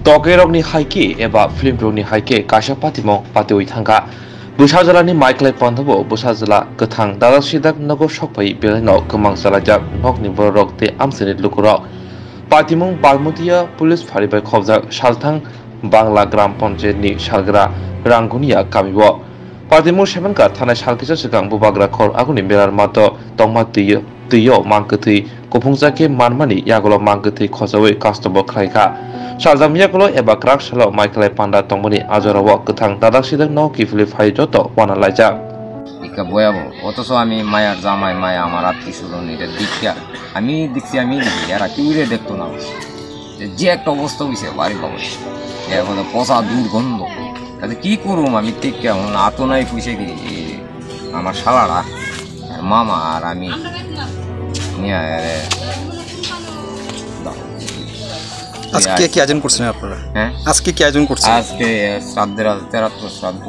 Toke rokni haike eba film rokni haike kaisa patimong patiwi thangka Busa jalani Michael Pondabo busa jala gothang dadak sidak nogo sokpai beleno gomang jalajak nokni borok te amsini lukurok patimong Balmutia Police Pharibai khobjak salthang Bangla Gram Panchayat ni salgra Rangunia kamibo patimong sebenka thanai salkisa sigang bubagra khor aguni berar mato tongma tuyo mangkthi kopungjake manmani yagolo mangkthi khojawi kastobo khlaika Sajamiyaklo eba krak salo Michael Panda tongmani ajarawo gothang dadak sidak no kifli phai joto wana laijak ইকা বয়াবো অথচ আমি মায়ার জামাই মায়া আমার আত্মীয় স্বজন এটা দীক্ষা আমি দেখছি আমি এরা কেউরে দেখতো না যে একটা অবস্থা হয়েছে বাড়ি বাবা এখন পচা দুর্গন্ধ তাতে কি করুম আমি টিকা আতো নাই পুষে কি আমার শালারা মামা আর আমি নিয়ে আজকে কি আয়োজন করছেন আপনারা? হ্যাঁ আজকে কি আয়োজন করছেন? আজকে শ্রাদ্ধের 73 শ্রাদ্ধ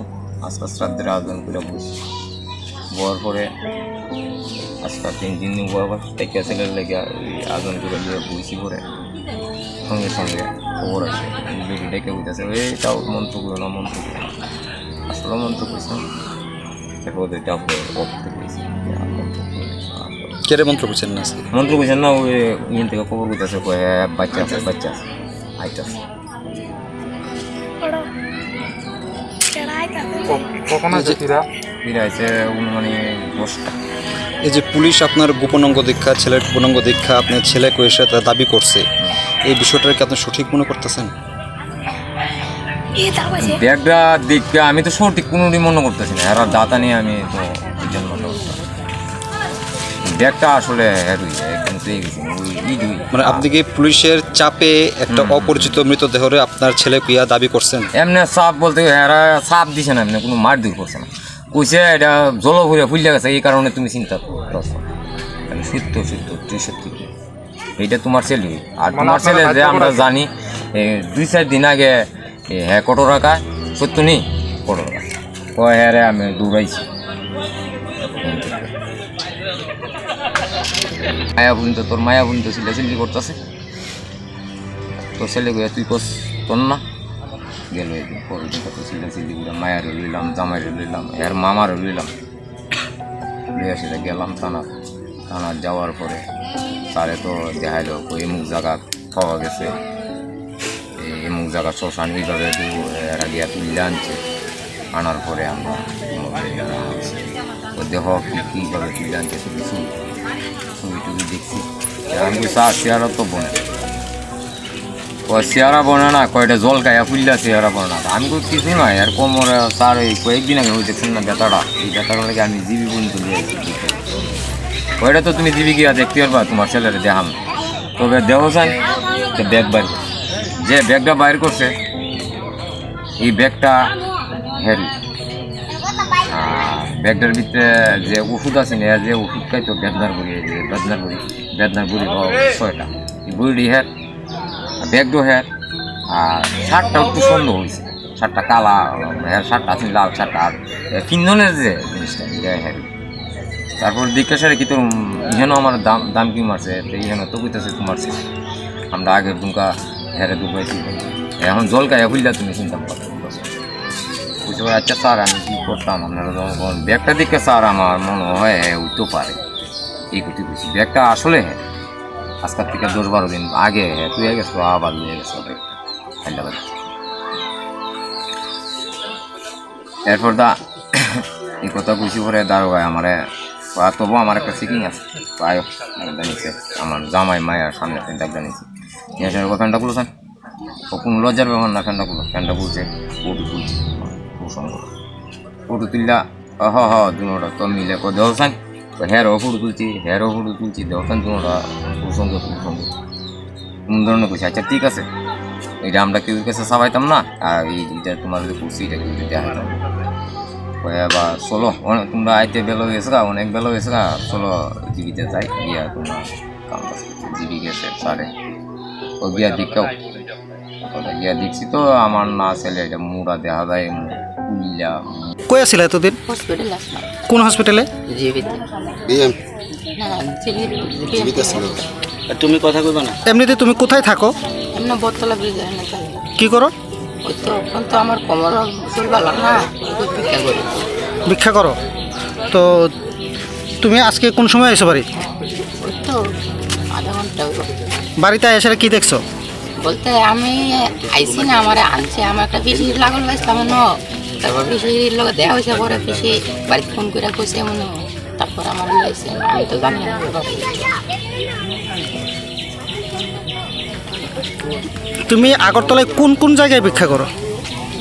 আজকে শ্রাদ্ধের আয়োজন করে বসি বর পরে আজকে 3 দিন বয়স থেকে ছেলের লেগে আয়োজন করে দিয়ে বসি পরে সঙ্গে সঙ্গে খবর আছে বেটি ডেকে বুঝতেছে এটাও মন্ত্র করো না মন্ত্র করো আসলে মন্ত্র করছে এরপর এটা করতে পেরেছি কেরে মন্ত্র করছেন না আজকে? মন্ত্র করছেন না ওই ইন থেকে খবর বুঝতেছে বাচ্চা আছে আইতাছে কখন আছে ফিরে আছে মানে 10টা এই যে পুলিশ আপনার গোপন অঙ্গ দীক্ষা ছেলের গোপন অঙ্গ দীক্ষা আপনার ছেলে কয়েছে তা দাবি করছে এই বিষয়টাকে কি আপনি সঠিক মনে করতেছেন? ব্যাগটা দেখবে আমি তো সঠিক কোনোদিন মনে করতেছি না এরা দাতা নিয়ে আমি তো মনে করতাম ব্যাগটা আসলে একদম পেয়ে গেছি মানে আপনি কি পুলিশের চাপে একটা অপরিচিত মৃতদেহরে আপনার ছেলে কুইয়া দাবি করছেন? এমনি সাপ বলতে এরা সাপ দিছে না এমনি কোনো মারধর করছে না কইছে এটা জল ভরে ফুলে গেছে এই কারণে তুমি চিন্তা করছো সত্য তুই সত্যি এইটা তোমার ছেলে আর তোমার ছেলে যে আমরা জানি 2-4 দিন আগে হ্যাঁ কত টাকা সত্য নেই কত টাকা হ্যাঁ রে আমি দৌড়াইছি তোর মায়া বোন তো চিল্লি করতেছে তোর ছেলে গিয়ে তুই কস তোর না গেল চিল্লি করে মায়ের লইলাম জামাইরে লইলাম এর মামারও লইলাম লইয়া সেটা গেলাম থানার যাওয়ার পরে তারে তো দেখাইলো এমুক জায়গা পাওয়া গেছে এমুক জায়গা শ্মশান বিভাগে এরা গিয়া তুলে আনছে আনার পরে আমরা দেহ কীভাবে তুলে আনছে ছবি টুবি দেখছি আমি চেহারা তো বনে চেহারা বনে না কয়টা জল খাইয়া ফুললা চেহারা বনে না আমি তো কিছু নয় আর কোমরে স্যার ওই কয়েকদিন আগে ওই দেখছেন না ব্যথাটা এই ব্যথাটা লাগে আমি জিবি পর্যন্ত দিয়েছি ওইটা তো তুমি জিবি গিয়া দেখতে পারবা তোমার ছেলের দেখাম তবে দেহ চাই তো ব্যাগ বাইর যে ব্যাগটা বাইর করছে এই ব্যাগটা হেরি ব্যাগটার ভিতরে যে ওষুধ আছে না যে ওষুধ খাই তো বেদনার বুড়ি 6টা এই বুড়ি হ্যাঁ ব্যাগটাও হ্যাঁ আর শার্টটা একটু সুন্দর হয়েছে শার্টটা কালা হ্যাঁ শার্টটা আছে লাল শার্টটা আর কিন্দনের যে জিনিসটা এটা হ্যাঁ তারপর জিজ্ঞাসা কি তোর ইহেনও আমার দাম কি মারছে তো ইহেন তো কইতেছে তোমার আমরা আগের দুমকা হেরে দুবাইছি এখন জল গায়ে হইলা তুমি চিন্তা করো বুঝতে পারি আচ্ছা স্যার আমি কী করতাম আপনারা যখন ব্যাগটা দেখে স্যার আমার মনে হয় উঠতেও পারে এই কথা বুঝছি ব্যাগটা আসলে আজকের থেকে 10-12 দিন আগে তুই গেছো আবার নিয়ে গেছো হায়দ্রাবাদ এরপর এই কথা বুঝি পরে দারোগায় আমারে তবু আমার একটা সিকিং আছে আয়ো জানিয়েছে আমার জামাই মায়ের সামনে ফ্যানটা নিয়েছি নিয়ে ফ্যানটা খুলেছেন ও কোনো লজ্জার ব্যাপার না ফ্যানটা খুলছে ফটো তুলছে ফটো তুললা দুটা তো মিলে দেওয়ান তো হেরও ফটো তুলছি দেওয়ান দুটা প্রসঙ্গ কোন ধরনের করছি আচ্ছা ঠিক আছে এটা আমরা কেউ কাছে চাবাইতাম না আর এইটা তোমার যদি করছি এটা কেউ দেখাতাম বা চলো তোমরা আইতে বেলা হয়েছে গা অনেক বেলা হয়েছে গা চলো জিবিতে যাই গিয়া তোমরা কাম জিবি গেছে সারে ও গিয়া দিকেও গিয়া দেখছি তো আমার না ছেলে এটা মুড়া দেখা যায় উল্লা কই আছিল এতদিন? কোন হসপিটালে? তুমি কথা কইবা না? এমনিতে তুমি কোথায় থাকো? এমনি বটতলা ব্রিজে এনে থাকি। কি করো? ওই তো এখন তো আমার কোমর চুল ভালো না, ওই ভিক্ষা করি। ভিক্ষা করো। তো তুমি আজকে কোন সময় এসো বাড়ি? ওই তো আধা ঘন্টা হইব। বাড়িতে এসে কি দেখছো? বলতে আমি আইসি না, আমার আনছে, আমার একটা পিসি লাগল পাইছিলাম ন, তারপর পিসির লোক দেওয়া হয়েছে, পরে পিসি বাড়িতে ফোন করে কইছে মনে, তারপর আমার লাইছে, আমি তো জানি না। তুমি আগরতলায় কোন কোন জায়গায় ভিক্ষা করো?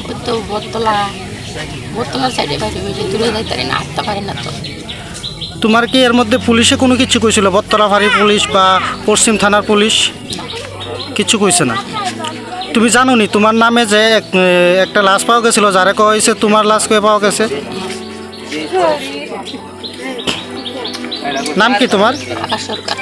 ওই তো বটতলার সাইডে বাইরে বেশি দূরে যাইতে পারি না, আসতে পারি না তো। তোমার কি এর মধ্যে পুলিশে কোনো কিছু কইছিল? বটতলা ফাঁড়ি পুলিশ বা পশ্চিম থানার পুলিশ কিছু কইছে না? তুমি জানো নি তোমার নামে যে একটা লাশ পাওয়া গেছিল, যারা কয়েছে তোমার লাশ কয়ে পাওয়া গেছে? নাম কি তোমার? আকাশ সরকার।